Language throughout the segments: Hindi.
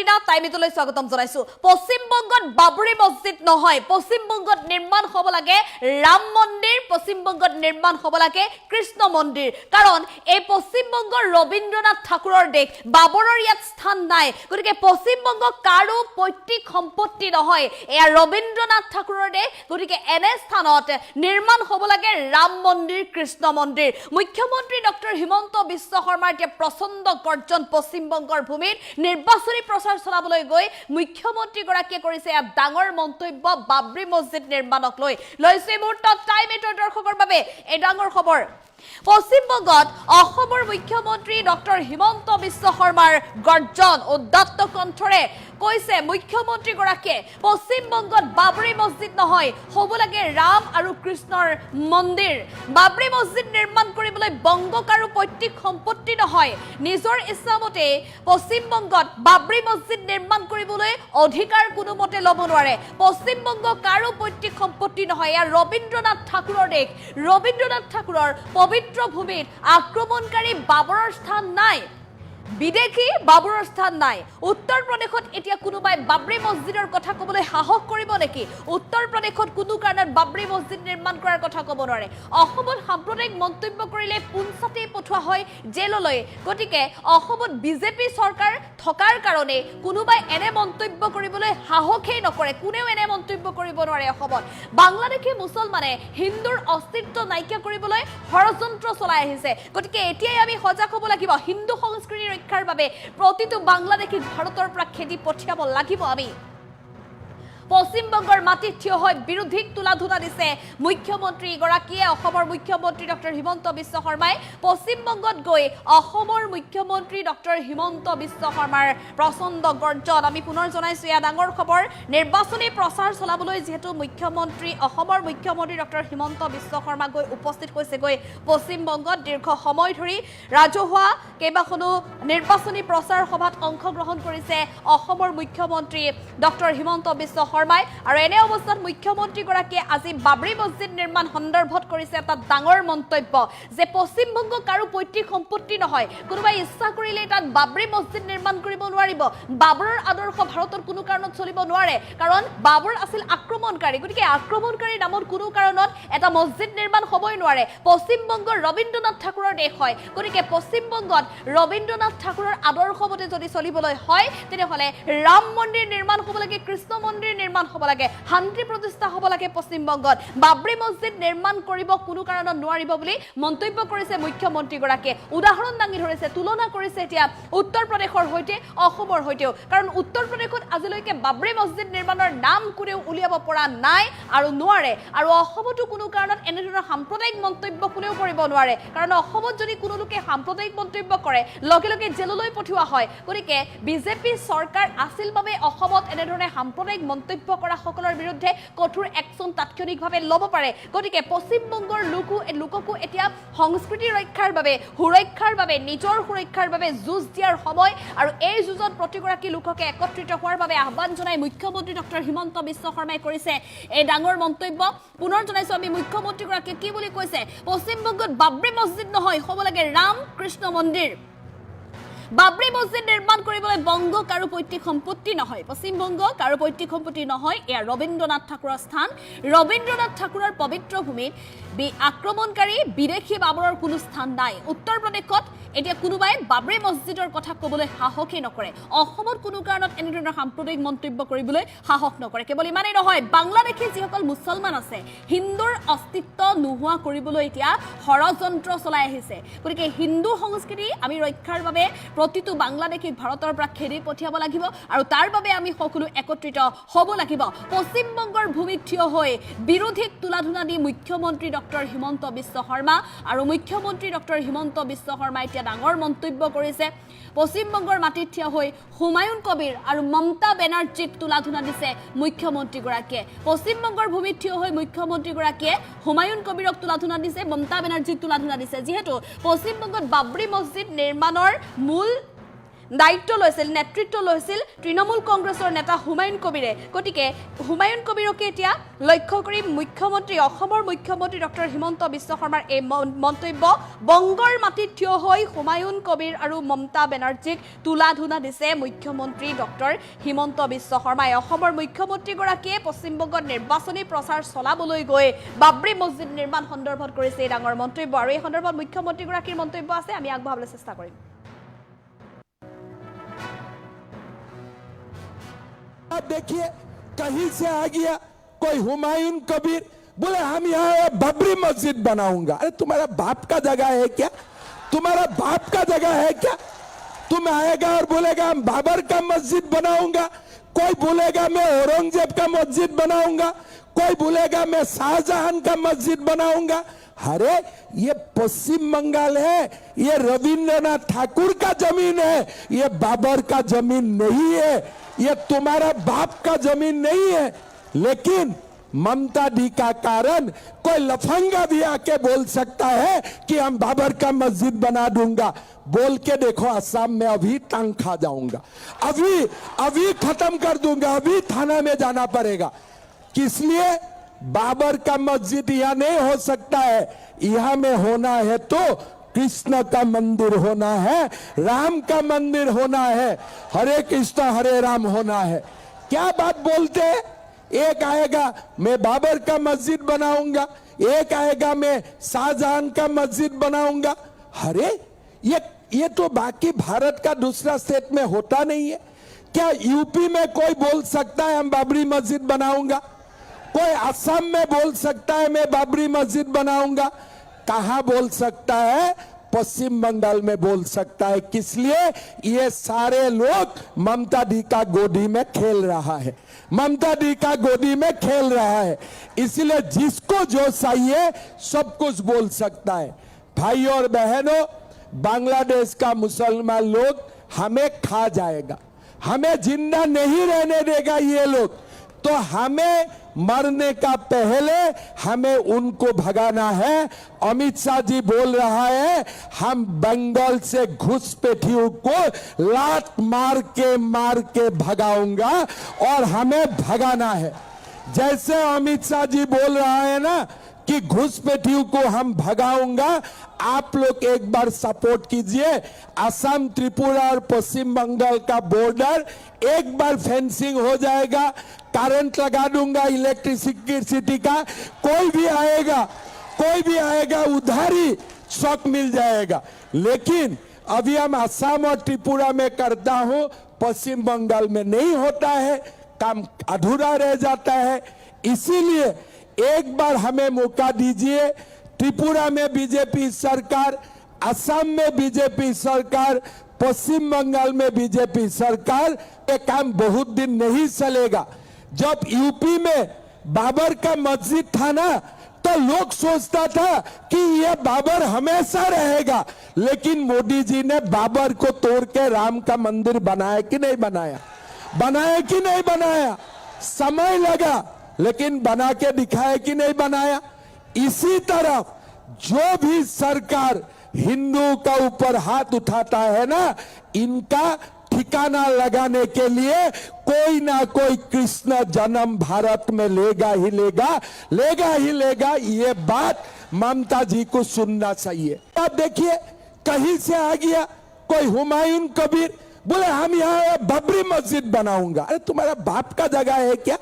মৰিনা টাইমিটলৈ স্বাগতম জনাইছো পশ্চিমবংগত বাবৰি মছজিদ নহয় পশ্চিমবংগত নিৰ্মাণ হ'ব লাগে ৰাম মন্দিৰ পশ্চিমবংগত নিৰ্মাণ হ'ব লাগে কৃষ্ণ মন্দিৰ কাৰণ এই পশ্চিমবংগৰ ৰবীন্দ্ৰনাথ ঠাকুৰৰ দেশ বাবৰৰ ইয়াত স্থান নাই গতিকে পশ্চিমবংগ কাৰো পৈতৃক সম্পত্তি নহয় এয়া ৰবীন্দ্ৰনাথ ঠাকুৰৰ দেশ গতিকে এনে স্থানত নিৰ্মাণ হ'ব লাগে ৰাম মন্দিৰ কৃষ্ণ মন্দিৰ মুখ্যমন্ত্ৰী ডক্টৰ হিমন্ত বিশ্ব শৰ্মাৰ যে প্ৰচণ্ড গৰ্জন পশ্চিমবংগৰ ভূমিত নিৰ্বাচনী প্ৰচাৰ চলাবলৈ গৈ মুখ্যমন্ত্ৰী গৰাকীয়ে কৰিছে এক ডাঙৰ মন্তব্য বাবৰি মছজিদ নিৰ্মাণক লৈ লৈছে মুহূৰ্তত টাইম এইটৰ দৰ্শকৰ বাবে এই ডাঙৰ খবৰ পশ্চিমবংগত অসমৰ মুখ্যমন্ত্ৰী ডক্টৰ হিমন্ত বিশ্ব শৰ্মাৰ গৰ্জন উদ্যত্ত কণ্ঠৰে কৈছে মুখ্যমন্ত্ৰী গৰাকীয়ে পশ্চিমবংগত বাবৰি মছজিদ নহয় হ'ব লাগে ৰাম আৰু কৃষ্ণৰ মন্দিৰ বাবৰি মছজিদ নিৰ্মাণ কৰিবলৈ বংগক আৰু পৈতৃক সম্পত্তি নহয় নিজৰ ইচ্ছামতে পশ্চিমবংগত বাবৰি মছজিদ নিৰ্মাণ কৰিবলৈ অধিকাৰ কোনোমতে ল'ব নোৱাৰে পশ্চিমবংগ কাৰো পৈতৃক সম্পত্তি নহয় এয়া ৰবীন্দ্ৰনাথ ঠাকুৰৰ দেশ ৰবীন্দ্ৰনাথ ঠাকুৰৰ পবিত্ৰ ভূমিত আক্ৰমণকাৰী বাবৰৰ স্থান নাই বিদেশী বাবৰৰ স্থান নাই উত্তৰ প্ৰদেশত এতিয়া কোনোবাই বাবৰি মছজিদৰ কথা ক'বলৈ সাহস কৰিব নেকি উত্তৰ প্ৰদেশত কোনো কাৰণত বাবৰি মছজিদ নিৰ্মাণ কৰাৰ কথা ক'ব নোৱাৰে অসমত সাম্প্ৰদায়িক মন্তব্য কৰিলে পুনচাতে পঠোৱা হয় জেললৈ গতিকে অসমত বিজেপি চৰকাৰ থকাৰ কাৰণে কোনোবাই এনে মন্তব্য কৰিবলৈ সাহসেই নকৰে কোনেও এনে মন্তব্য কৰিব নোৱাৰে অসমত বাংলাদেশী মুছলমানে হিন্দুৰ অস্তিত্ব নাইকিয়া কৰিবলৈ ষড়যন্ত্ৰ চলাই আহিছে গতিকে এতিয়াই আমি সজাগ হ'ব লাগিব হিন্দু সংস্কৃতিৰ ৰক্ষাৰ বাবে প্ৰতিটো বাংলাদেশী ভাৰতৰ পৰা খেদি পঠিয়াব লাগিব আমি পশ্চিমবংগৰ মাটিত থিয় হৈ বিৰোধীক তুলাধুনা দিছে মুখ্যমন্ত্ৰী গৰাকীয়ে অসমৰ মুখ্যমন্ত্ৰী ডক্টৰ হিমন্ত বিশ্ব শৰ্মাই পশ্চিমবংগত গৈ অসমৰ মুখ্যমন্ত্ৰী ডক্টৰ হিমন্ত বিশ্ব শৰ্মাৰ প্ৰচণ্ড গৰ্জন আমি পুনৰ জনাইছো এয়া ডাঙৰ খবৰ নিৰ্বাচনী প্ৰচাৰ চলাবলৈ যিহেতু মুখ্যমন্ত্ৰী অসমৰ মুখ্যমন্ত্ৰী ডক্টৰ হিমন্ত বিশ্ব শৰ্মা গৈ উপস্থিত হৈছে গৈ পশ্চিমবংগত দীৰ্ঘ সময় ধৰি ৰাজহুৱা কেইবাখনো নিৰ্বাচনী প্ৰচাৰ সভাত অংশগ্ৰহণ কৰিছে অসমৰ মুখ্যমন্ত্ৰী ডক্টৰ হিমন্ত বিশ্ব শৰ্মাই আৰু এনে অৱস্থাত মুখ্যমন্ত্ৰী গৰাকীয়ে আজি বাবৰি মছজিদ নিৰ্মাণ সন্দৰ্ভত কৰিছে এটা ডাঙৰ মন্তব্য যে পশ্চিমবংগ কাৰো পৈতৃক সম্পত্তি নহয় কোনোবাই ইচ্ছা কৰিলে তাত বাবৰি মছজিদ নিৰ্মাণ কৰিব নোৱাৰিব বাবৰৰ আদৰ্শ ভাৰতৰ কোনো কাৰণত চলিব নোৱাৰে কাৰণ বাবৰ আছিল আক্ৰমণকাৰী গতিকে আক্ৰমণকাৰীৰ নামত কোনো কাৰণত এটা মছজিদ নিৰ্মাণ হ'বই নোৱাৰে পশ্চিমবংগৰ ৰবীন্দ্ৰনাথ ঠাকুৰৰ দেশ হয় গতিকে পশ্চিমবংগত ৰবীন্দ্ৰনাথ ঠাকুৰৰ আদৰ্শমতে যদি চলিবলৈ হয় তেনেহ'লে ৰাম মন্দিৰ নিৰ্মাণ হ'ব লাগে কৃষ্ণ মন্দিৰ নিৰ্মাণ হ'ব লাগে শান্তি প্ৰতিষ্ঠা হ'ব লাগে পশ্চিমবংগত বাবৰি মছজিদ নিৰ্মাণ কৰিব কোনো কাৰণত নোৱাৰিব বুলি মন্তব্য কৰিছে মুখ্যমন্ত্ৰী গৰাকীয়ে উদাহৰণ দাঙি ধৰিছে তুলনা কৰিছে এতিয়া উত্তৰ প্ৰদেশৰ সৈতে অসমৰ সৈতেও কাৰণ উত্তৰ প্ৰদেশত আজিলৈকে বাবৰি মছজিদ নিৰ্মাণৰ নাম কোনেও উলিয়াব পৰা নাই আৰু নোৱাৰে আৰু অসমতো কোনো কাৰণত এনেধৰণৰ সাম্প্ৰদায়িক মন্তব্য কোনেও কৰিব নোৱাৰে কাৰণ অসমত যদি কোনো লোকে সাম্প্ৰদায়িক মন্তব্য কৰে লগে লগে জেললৈ পঠিওৱা হয় গতিকে বিজেপি চৰকাৰ আছিল বাবে অসমত এনেধৰণে সাম্প্ৰদায়িক মন্তব্য কৰা সকলৰ বিৰুদ্ধে কঠোৰ একচন তাৎক্ষণিকভাৱে ল'ব পাৰে গতিকে পশ্চিমবংগৰ লোককো এতিয়া সংস্কৃতি ৰক্ষাৰ বাবে সুৰক্ষাৰ বাবে নিজৰ সুৰক্ষাৰ বাবে যুঁজ দিয়াৰ সময় আৰু এই যুঁজত প্ৰতিগৰাকী লোককে একত্ৰিত হোৱাৰ বাবে আহ্বান জনাই মুখ্যমন্ত্ৰী ডক্টৰ হিমন্ত বিশ্ব শৰ্মাই কৰিছে এই ডাঙৰ মন্তব্য পুনৰ জনাইছো আমি মুখ্যমন্ত্ৰীগৰাকীয়ে কি বুলি কৈছে পশ্চিমবংগত বাবৰি মছজিদ নহয় হ'ব লাগে ৰাম কৃষ্ণ মন্দিৰ বাবৰি মছজিদ নিৰ্মাণ কৰিবলৈ বংগ কাৰো পৈতৃক সম্পত্তি নহয় পশ্চিমবংগ কাৰো পৈতৃক সম্পত্তি নহয় এয়া ৰবীন্দ্ৰনাথ ঠাকুৰৰ স্থান ৰবীন্দ্ৰনাথ ঠাকুৰৰ পবিত্ৰ ভূমিত আক্ৰমণকাৰী বিদেশী বাবৰৰ কোনো স্থান নাই উত্তৰ প্ৰদেশত এতিয়া কোনোবাই বাবৰি মছজিদৰ কথা ক'বলৈ সাহসেই নকৰে অসমত কোনো কাৰণত এনেধৰণৰ সাম্প্ৰদায়িক মন্তব্য কৰিবলৈ সাহস নকৰে কেৱল ইমানেই নহয় বাংলাদেশী যিসকল মুছলমান আছে হিন্দুৰ অস্তিত্ব নোহোৱা কৰিবলৈ এতিয়া ষড়যন্ত্ৰ চলাই আহিছে গতিকে হিন্দু সংস্কৃতি আমি ৰক্ষাৰ বাবে প্ৰতিটো বাংলাদেশী ভাৰতৰ পৰা খেদি পঠিয়াব লাগিব আৰু তাৰ বাবে আমি সকলো একত্ৰিত হ'ব লাগিব পশ্চিমবংগৰ ভূমিত থিয় হৈ বিৰোধীক তুলাধুনা দি মুখ্যমন্ত্ৰী ডক্টৰ হিমন্ত বিশ্ব শৰ্মা আৰু মুখ্যমন্ত্ৰী ডক্টৰ হিমন্ত বিশ্ব শৰ্মা এতিয়া ডাঙৰ মন্তব্য কৰিছে পশ্চিমবংগৰ মাটিত থিয় হৈ হুমায়ুন কবিৰ আৰু মমতা বেনাৰ্জীক তুলাধুনা দিছে মুখ্যমন্ত্ৰীগৰাকীয়ে পশ্চিমবংগৰ ভূমিত থিয় হৈ মুখ্যমন্ত্ৰীগৰাকীয়ে হুমায়ুন কবিৰক তুলাধুনা দিছে মমতা বেনাৰ্জীক তুলাধুনা দিছে যিহেতু পশ্চিমবংগত বাবৰি মছজিদ নিৰ্মাণৰ মূল দায়িত্ব লৈছিল, নেতৃত্ব লৈছিল তৃণমূল কংগ্ৰেছৰ নেতা হুমায়ুন কবিৰে। গতিকে হুমায়ুন কবিৰকে এতিয়া লক্ষ্য কৰি মুখ্যমন্ত্ৰী, অসমৰ মুখ্যমন্ত্ৰী ডক্টৰ হিমন্ত বিশ্ব শৰ্মাৰ এই মন্তব্য। বংগৰ মাটিত থিয় হৈ হুমায়ুন কবিৰ আৰু মমতা বেনাৰ্জীক তুলাধুনা দিছে মুখ্যমন্ত্ৰী ডক্টৰ হিমন্ত বিশ্ব শৰ্মাই। অসমৰ মুখ্যমন্ত্ৰীগৰাকীয়ে পশ্চিমবংগত নিৰ্বাচনী প্ৰচাৰ চলাবলৈ গৈ বাবৰি মছজিদ নিৰ্মাণ সন্দৰ্ভত কৰিছে এই ডাঙৰ মন্তব্য। আৰু এই সন্দৰ্ভত মুখ্যমন্ত্ৰীগৰাকীৰ মন্তব্য আছে, আমি আগবঢ়াবলৈ চেষ্টা কৰিম। देखिए कहीं से आ गया कोई हुमायूं कबीर, बोले हम यहाँ बाबरी मस्जिद बनाऊंगा। अरे तुम्हारा बाप का जगह है क्या? तुम्हारा बाप का जगह है क्या? तुम आएगा और बोलेगा हम बाबर का मस्जिद बनाऊंगा, कोई बोलेगा मैं औरंगजेब का मस्जिद बनाऊंगा, कोई बोलेगा मैं शाहजहां का मस्जिद बनाऊंगा। अरे ये पश्चिम बंगाल है, ये रविंद्रनाथ ठाकुर का जमीन है, ये बाबर का जमीन नहीं है, ये तुम्हारा बाप का जमीन नहीं है। लेकिन ममता दी का कारण कोई लफंगा भी आके बोल सकता है कि हम बाबर का मस्जिद बना दूंगा। बोल के देखो, असम में अभी टांग खा जाऊंगा, अभी खत्म कर दूंगा, अभी थाना में जाना पड़ेगा। किस लिए? बाबर का मस्जिद यहां नहीं हो सकता है, यहां में होना है तो कृष्ण का मंदिर होना है, राम का मंदिर होना है, हरे कृष्ण हरे राम होना है। क्या बात बोलते हैं? एक आएगा मैं बाबर का मस्जिद बनाऊंगा, एक आएगा मैं शाहजहां का मस्जिद बनाऊंगा। अरे ये तो बाकी भारत का दूसरा स्टेट में होता नहीं है क्या? यूपी में कोई बोल सकता है हम बाबरी मस्जिद बनाऊंगा? कोई असम में बोल सकता है मैं बाबरी मस्जिद बनाऊंगा? कहां बोल सकता है? पश्चिम बंगाल में बोल सकता है। किस लिए? ये सारे लोग ममता दी का गोदी में खेल रहा है, ममता दी का गोदी में खेल रहा है। इसलिए जिसको जो चाहिए सब कुछ बोल सकता है। भाई और बहनों, बांग्लादेश का मुसलमान लोग हमें खा जाएगा, हमें जिंदा नहीं रहने देगा ये लोग, तो हमें मरने का पहले हमें उनको भगाना है। अमित शाह जी बोल रहा है हम बंगाल से घुसपैठियों को लात मार के भगाऊंगा, और हमें भगाना है। जैसे अमित शाह जी बोल रहा है ना कि घुसपैठियों को हम भगाऊंगा, आप लोग एक बार सपोर्ट कीजिए। असम, त्रिपुरा और पश्चिम बंगाल का बॉर्डर एक बार फेंसिंग हो जाएगा, करंट लगा दूंगा इलेक्ट्रिसिटी का, कोई भी आएगा उधारी शॉक मिल जाएगा। लेकिन अभी हम असम और त्रिपुरा में करता हूं, पश्चिम बंगाल में नहीं होता है, काम अधूरा रह जाता है। इसीलिए एक बार हमें मौका दीजिए। त्रिपुरा में बीजेपी सरकार, असम में बीजेपी सरकार, पश्चिम बंगाल में बीजेपी सरकार, ये काम बहुत दिन नहीं चलेगा। जब यूपी में बाबर का मस्जिद था ना, तो लोग सोचता था कि ये बाबर हमेशा रहेगा, लेकिन मोदी जी ने बाबर को तोड़ के राम का मंदिर बनाया कि नहीं बनाया? बनाया कि नहीं बनाया? समय लगा, लेकिन बना के दिखाया कि नहीं बनाया? इसी तरह जो भी सरकार हिंदू का ऊपर हाथ उठाता है ना, इनका ठिकाना लगाने के लिए कोई ना कोई कृष्ण जन्म भारत में लेगा ही लेगा। ये बात ममता जी को सुनना चाहिए। अब देखिए कहीं से आ गया कोई हुमायूं कबीर, बोले हम यहाँ बाबरी मस्जिद बनाऊंगा। अरे तुम्हारा बाप का जगह है क्या?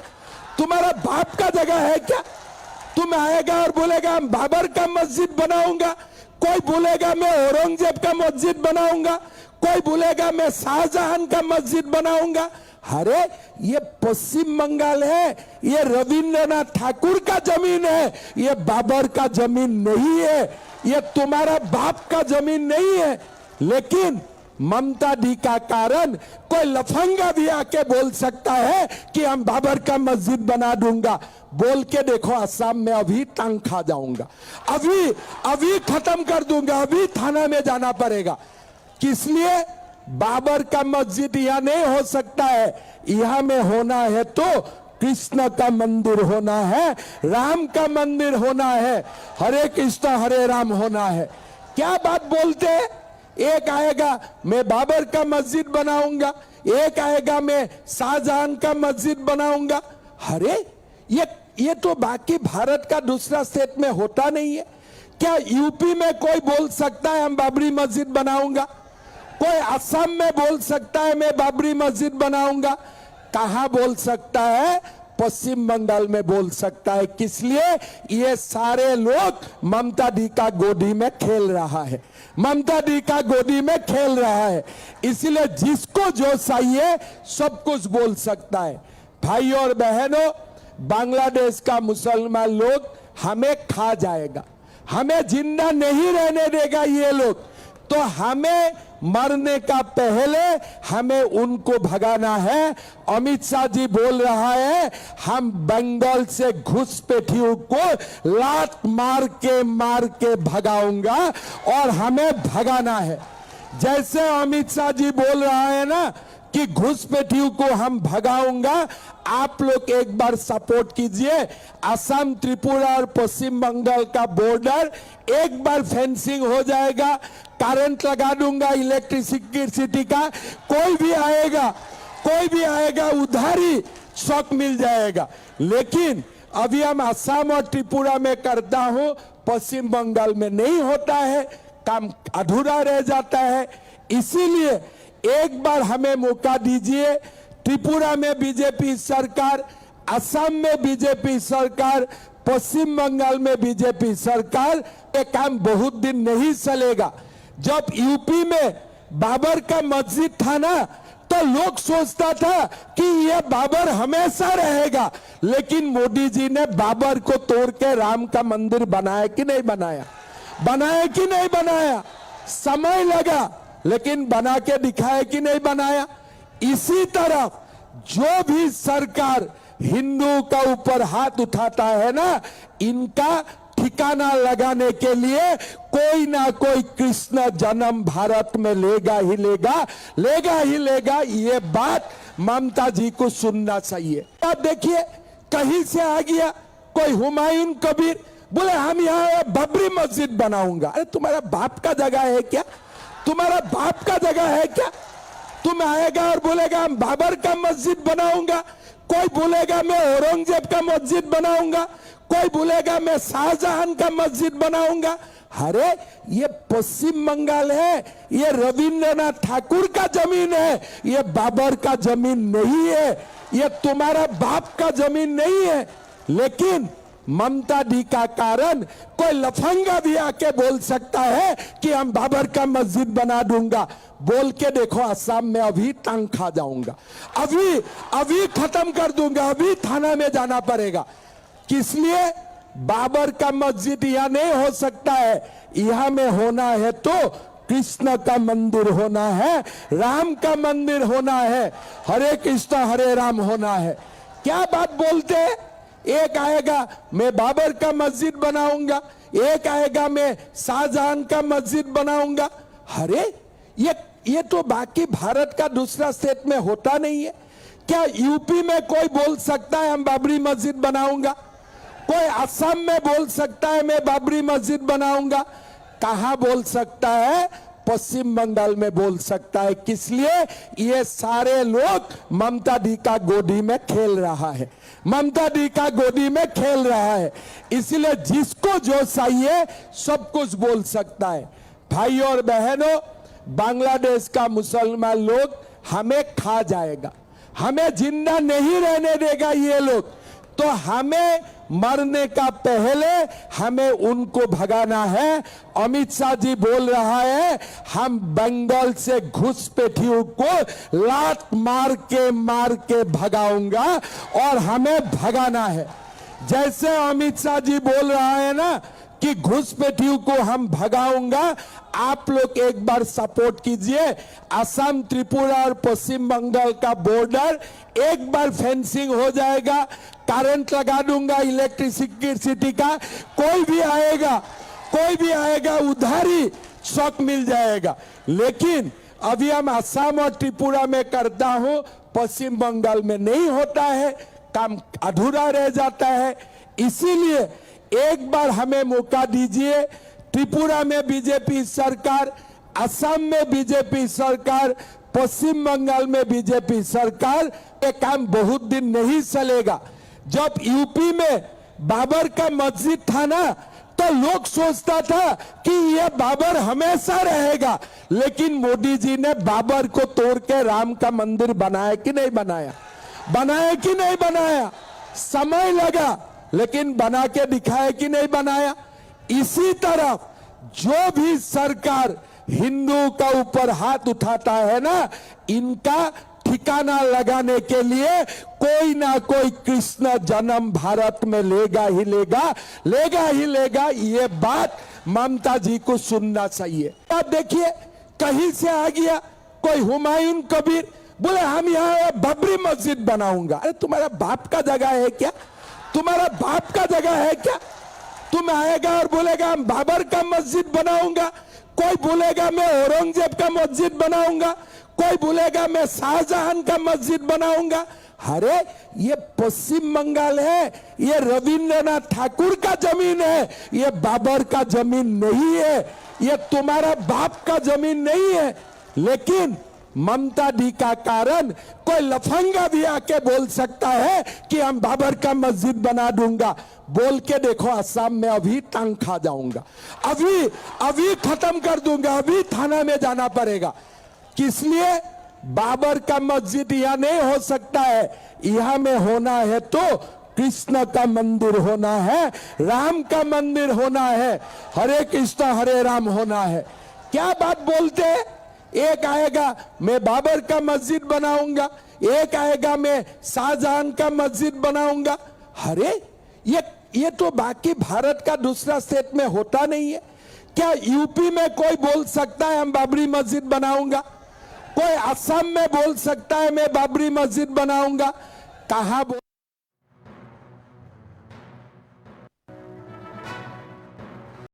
तुम्हारा बाप का जगह है क्या? तुम आएगा और बोलेगा हम बाबर का मस्जिद बनाऊंगा, कोई बोलेगा मैं औरंगजेब का मस्जिद बनाऊंगा, कोई बोलेगा मैं शाहजहां का मस्जिद बनाऊंगा। अरे ये पश्चिम बंगाल है, ये रविंद्रनाथ ठाकुर का जमीन है, ये बाबर का जमीन नहीं है, ये तुम्हारा बाप का जमीन नहीं है। लेकिन ममता दी का कारण कोई लफंगा भी आके बोल सकता है कि हम बाबर का मस्जिद बना दूंगा। बोल के देखो, असम में अभी टांग खा जाऊंगा, अभी खत्म कर दूंगा, अभी थाना में जाना पड़ेगा। किस लिए? बाबर का मस्जिद यहां नहीं हो सकता है, यहां में होना है तो कृष्ण का मंदिर होना है, राम का मंदिर होना है, हरे कृष्ण हरे राम होना है। क्या बात बोलते हैं? एक आएगा मैं बाबर का मस्जिद बनाऊंगा, एक आएगा मैं शाहजहां का मस्जिद बनाऊंगा। अरे ये तो बाकी भारत का दूसरा स्टेट में होता नहीं है क्या? यूपी में कोई बोल सकता है हम बाबरी मस्जिद बनाऊंगा? कोई असम में बोल सकता है मैं बाबरी मस्जिद बनाऊंगा? कहां बोल सकता है? पश्चिम बंगाल में बोल सकता है। किस लिए? ये सारे लोग ममता दी का गोदी में खेल रहा है, ममता दी का गोदी में खेल रहा है। इसलिए जिसको जो चाहिए सब कुछ बोल सकता है। भाई और बहनों, बांग्लादेश का मुसलमान लोग हमें खा जाएगा, हमें जिंदा नहीं रहने देगा ये लोग। तो हमें मरने का पहले हमें उनको भगाना है। अमित शाह जी बोल रहा है हम बंगाल से घुसपैठियों को लात मार के भगाऊंगा और हमें भगाना है। जैसे अमित शाह जी बोल रहा है ना कि घुसपैठियों को हम भगाऊंगा, आप लोग एक बार सपोर्ट कीजिए। असम, त्रिपुरा और पश्चिम बंगाल का बॉर्डर एक बार फेंसिंग हो जाएगा, करंट लगा दूंगा इलेक्ट्रिसिटी का। कोई भी आएगा उधारी शॉक मिल जाएगा। लेकिन अभी हम असम और त्रिपुरा में करता हूं, पश्चिम बंगाल में नहीं होता है, काम अधूरा रह जाता है। इसीलिए एक बार हमें मौका दीजिए। त्रिपुरा में बीजेपी सरकार, असम में बीजेपी सरकार, पश्चिम बंगाल में बीजेपी सरकार, ये काम बहुत दिन नहीं चलेगा। जब यूपी में बाबर का मस्जिद था ना, तो लोग सोचता था कि यह बाबर हमेशा रहेगा। लेकिन मोदी जी ने बाबर को तोड़ के राम का मंदिर बनाया कि नहीं बनाया? बनाया कि नहीं बनाया? समय लगा लेकिन बना के दिखाया कि नहीं बनाया? इसी तरह जो भी सरकार हिंदू का ऊपर हाथ उठाता है ना, इनका ठिकाना लगाने के लिए कोई ना कोई कृष्ण जन्म भारत में लेगा ही लेगा। ये बात ममता जी को सुनना चाहिए। आप देखिए कहीं से आ गया कोई हुमायूं कबीर, बोले हम यहाँ बाबरी मस्जिद बनाऊंगा। अरे तुम्हारा बाप का जगह है क्या? तुम्हारा बाप का जगह है क्या? तुम आएगा और बोलेगा हम बाबर का मस्जिद बनाऊंगा, कोई बोलेगा मैं औरंगजेब का मस्जिद बनाऊंगा, कोई बोलेगा मैं शाहजहां का मस्जिद बनाऊंगा। अरे ये पश्चिम बंगाल है, ये रविंद्रनाथ ठाकुर का जमीन है, ये बाबर का जमीन नहीं है, ये तुम्हारा बाप का जमीन नहीं है। लेकिन ममता दी का कारण कोई लफंगा भी आके बोल सकता है कि हम बाबर का मस्जिद बना दूंगा। बोल के देखो, असम में अभी टांग खा जाऊंगा, अभी खत्म कर दूंगा, अभी थाना में जाना पड़ेगा। किस लिए? बाबर का मस्जिद यहां नहीं हो सकता है। यहां में होना है तो कृष्ण का मंदिर होना है, राम का मंदिर होना है, हरे कृष्ण हरे राम होना है। क्या बात बोलते हैं? एक आएगा मैं बाबर का मस्जिद बनाऊंगा, एक आएगा मैं शाहजहां का मस्जिद बनाऊंगा। अरे ये तो बाकी भारत का दूसरा स्टेट में होता नहीं है क्या? यूपी में कोई बोल सकता है हम बाबरी मस्जिद बनाऊंगा? कोई असम में बोल सकता है मैं बाबरी मस्जिद बनाऊंगा? कहां बोल सकता है? पश्चिम बंगाल में बोल सकता है। किस लिए? ये सारे लोग ममता दी का गोदी में खेल रहा है, ममता दी का गोदी में खेल रहा है। इसलिए जिसको जो चाहिए सब कुछ बोल सकता है। भाई और बहनों, बांग्लादेश का मुसलमान लोग हमें खा जाएगा, हमें जिंदा नहीं रहने देगा ये लोग। तो हमें मरने का पहले हमें उनको भगाना है। अमित शाह जी बोल रहा है हम बंगाल से घुसपैठियों को लात मार के भगाऊंगा और हमें भगाना है। जैसे अमित शाह जी बोल रहा है ना कि घुसपैठियों को हम भगाऊंगा, आप लोग एक बार सपोर्ट कीजिए। असम, त्रिपुरा और पश्चिम बंगाल का बॉर्डर एक बार फेंसिंग हो जाएगा, करंट लगा दूंगा इलेक्ट्रिसिटी का। कोई भी आएगा उधारी शॉक मिल जाएगा। लेकिन अभी हम असम और त्रिपुरा में करता हूं, पश्चिम बंगाल में नहीं होता है, काम अधूरा रह जाता है। इसीलिए एक बार हमें मौका दीजिए। त्रिपुरा में बीजेपी सरकार, असम में बीजेपी सरकार, पश्चिम बंगाल में बीजेपी सरकार, ये काम बहुत दिन नहीं चलेगा। जब यूपी में बाबर का मस्जिद था ना, तो लोग सोचता था कि यह बाबर हमेशा रहेगा, लेकिन मोदी जी ने बाबर को तोड़ के राम का मंदिर बनाया कि नहीं बनाया? बनाया कि नहीं बनाया? समय लगा, लेकिन बना के दिखाया कि नहीं बनाया? इसी तरह जो भी सरकार हिंदू का ऊपर हाथ उठाता है ना, इनका ठिकाना लगाने के लिए कोई ना कोई कृष्ण जन्म भारत में लेगा ही लेगा, लेगा ही लेगा। ये बात ममता जी को सुनना चाहिए। आप देखिए, कहीं से आ गया कोई हुमायूं कबीर, बोले हम यहाँ बाबरी मस्जिद बनाऊंगा। अरे तुम्हारा बाप का जगह है क्या? तुम्हारा बाप का जगह है क्या? तुम आएगा और बोलेगा हम बाबर का मस्जिद बनाऊंगा, कोई बोलेगा मैं औरंगजेब का मस्जिद बनाऊंगा, कोई बोलेगा मैं शाहजहां का मस्जिद बनाऊंगा। अरे ये पश्चिम बंगाल है, ये रविंद्रनाथ ठाकुर का जमीन है, ये बाबर का जमीन नहीं है, ये तुम्हारा बाप का जमीन नहीं है। लेकिन ममता दी का कारण कोई लफंगा भी आके बोल सकता है कि हम बाबर का मस्जिद बना दूंगा। बोल के देखो, असम में अभी टांग खा जाऊंगा, अभी खत्म कर दूंगा, अभी थाना में जाना पड़ेगा। किस लिए? बाबर का मस्जिद यहां नहीं हो सकता है, यहां में होना है तो कृष्ण का मंदिर होना है, राम का मंदिर होना है, हरे कृष्ण हरे राम होना है। क्या बात बोलते हैं? एक आएगा मैं बाबर का मस्जिद बनाऊंगा, एक आएगा मैं शाहजहां का मस्जिद बनाऊंगा। अरे ये तो बाकी भारत का दूसरा स्टेट में होता नहीं है क्या? यूपी में कोई बोल सकता है हम बाबरी मस्जिद बनाऊंगा? कोई असम में बोल सकता है मैं बाबरी मस्जिद बनाऊंगा? कहां